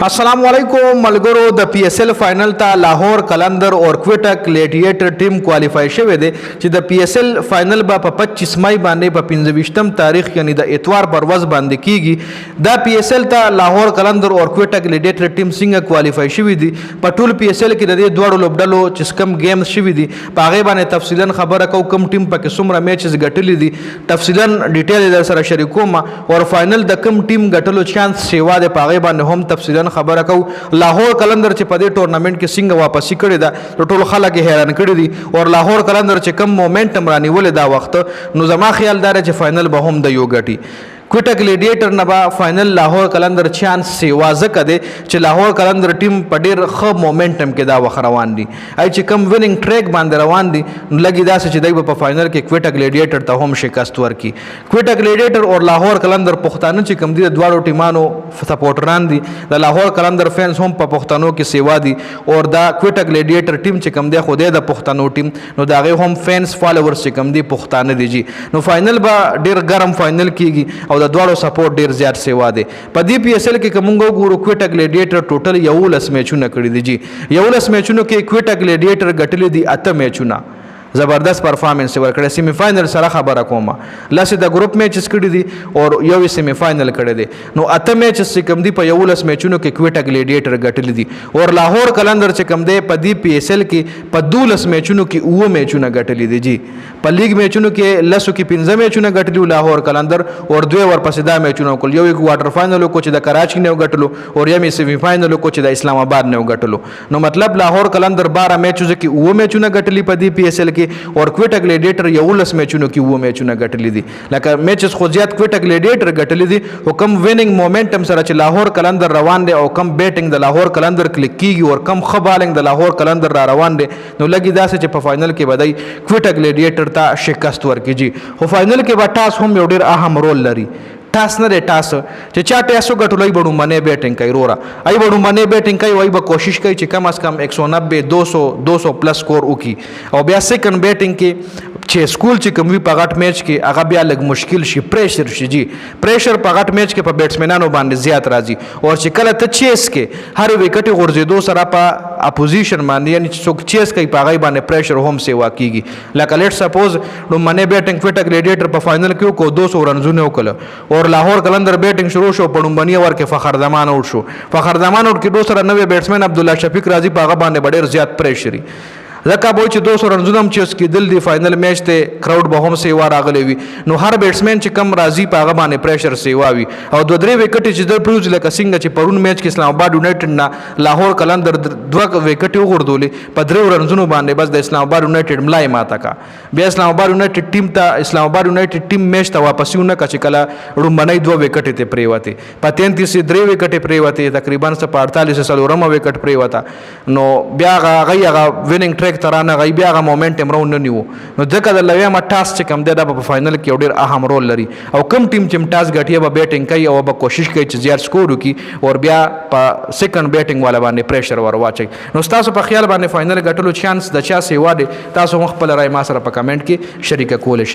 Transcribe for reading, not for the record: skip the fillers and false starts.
अस्सलाम वालेकुम मलगरो द PSL फाइनल ता लाहौर कलंदर और क्वेटा ग्लेडिएटर टीम क्वालिफाई शवे दे چې د PSL फाइनल با په 25 مای باندې په 25م تاریخ یعنی د اتوار پر ورځ باندې کیږي دا PSL ته لاهور کلندر او کوټا ګلیډیټر ټیم څنګه کوالیفای شوی دي په ټول PSL کې د دې دوړو لوبډلو چې کم گیم شوی دي په هغه باندې تفصیلا خبره کو کم ټیم پکې څومره میچز ګټلې دي تفصیلا ډیټیل در سره شریکوم او فائنل د کم ټیم ګټلو چانس سیوا ده په هغه باندې هم تفصیلا خبره کو لاهور کلندر چې په دې ټورنمنت کې څنګه واپسی کړی دا ټول خلک حیران کړي دي او لاهور کلندر چې کم مومنټم رانیول دا وخت نو زما خیال دار چې فائنل به هم د یو ګټي کوټا ګلیډیټر نه با فائنل لاهور کلندر چانس سیوازه کده چې لاهور کلندر ټیم په ډیر ښه مومنټم کې دا وخت روان دي اي چې کم ویننګ ټریک باندې روان دي لګي دا چې دای په فائنل کې کوټا ګلیډیټر ته هم شکست ورکي کوټا ګلیډیټر او لاهور کلندر پښتانه چې کم دي د دواړو ټیمانو سپورټران دي د لاهور کلندر فینس هم په پښتنو کې سیوا دي او دا کوټا ګلیډیټر ټیم چې کم دی خو د پښتنو ټیم نو دا غي هم فینس فالوورز چې کم دي پښتانه دي جی نو فائنل با ډیر ګرم فائنل کیږي او د دواړو سپورټ ډیر زیات سیوا دی په دې PSL کې کومګو ګورو کوټا ګلیډیټر ټوټل 11 میچونه کړی دي جی 11 میچونو کې کوټا ګلیډیټر ګټلې دي 8 میچونه زبردست پرفارمنس ورکړی سیمی فائنل سره خبره کومه لاسه د ګروپ میچز کړی دي او یو سیمی فائنل کړی دي نو اته میچز چې کم دي په 11 میچونو کې کوټا ګلیډیټر ګټلې دي او لاهور کلندر چې کم دی په دې PSL کې په 12 میچونو کې اوه میچونه ګټلې دي جی په لیګ میچونو کې لسو کې 15 میچونه ګټلي لاهور کلندر او دوی ورپسې دا میچونه کول یو کوارټر فائنل کو چې د کراچي نه ګټلو او یمي سیمی فائنل کو چې د اسلام آباد نه ګټلو نو مطلب لاهور کلندر 12 میچونه کې اوه میچونه ګټلي په دې PSL اور کوټا ګلیډیټر 11 میچونو کې وو میچونه ګټلې دي لکه میچز خو زیات کوټا ګلیډیټر ګټلې دي او کم ویننګ مومنټم سره چې لاهور کلندر روان دي او کم بیټینګ د لاهور کلندر کلیک کیږي او کم خبالنګ د لاهور کلندر را روان دي نو لګي داسې چې په فائنل کې بدای کوټا ګلیډیټر ته شکست ورکړي خو فائنل کې به ټاس هم یو ډیر اهم رول لري ټاس نه دی ټاس چې چا ټاسو ګټولای بډو منې بیټینګ کوي رورا ای بډو منې بیټینګ کوي وای به کوشش کوي چې کم از کم 190 200 پلس سکور وکي او بیا سیکنډ بیټینګ کې چې سکول چې کوم وی په غټ میچ کې هغه بیا لګ مشکل شي پریشر شي جی پریشر په غټ میچ کې په بیټسمنانو باندې زیات راځي او چې کله ته چیس کې هر وکټ غورځېدو سره په اپوزیشن باندې یعنی چې څوک چیس کوي په غي باندې پریشر هم سیوا کیږي لکه لیټ سپوز نو منې بیټینګ کوټا ګلیډیټر په فائنل کې کو 200 رنزونه وکړه اور لاهور کلندر بیټینګ شروع شو پړومبنی ورکه فخر زمان اوټ شو فخر زمان اوټ کې 290 بیټسمن عبد الله شفیق رازی په هغه باندې ډېر زیات پریشري ځکه به چې 200 رنزونه هم چې کېدل دی فائنل میچ ته کراود به هم سیوا راغلی وي نو هر بیټسمن چې کم راځي په هغه باندې پریشر سیوا وي او دوه درې وکټ چې د پروز لکه څنګه چې پرون میچ کې اسلام آباد یونایټډ نه لاهور کلندر دوه وکټ وغورځولې په درې رنزونو باندې بس د اسلام آباد یونایټډ ملای ماته کا بیا اسلام آباد یونایټډ ټیم ته اسلام آباد یونایټډ ټیم میچ ته واپسونه کا چې کله رومبنۍ دوه وکټ ته پریوته په 33 درې وکټ پریوته تقریبا 48 سلورم وکټ پریوته نو بیا هغه ویننګ ټریک ترانه غي بیا هغه مومنټم راو نه نیو نو ځکه د لوی ما ټاس چې کم دی دا په فائنل کې ډېر اهم رول لري او کم ټیم چې ټاس غټي به بیټینګ کوي او به کوشش کوي چې زیات سکور وکړي او بیا په سیکنډ بیټینګ والا باندې پریشر ور واچي نو تاسو په خیال باندې فائنل غټلو چانس د چا سیوا دي تاسو خپل رائے ما سره په کمنټ کې شریک کول شئ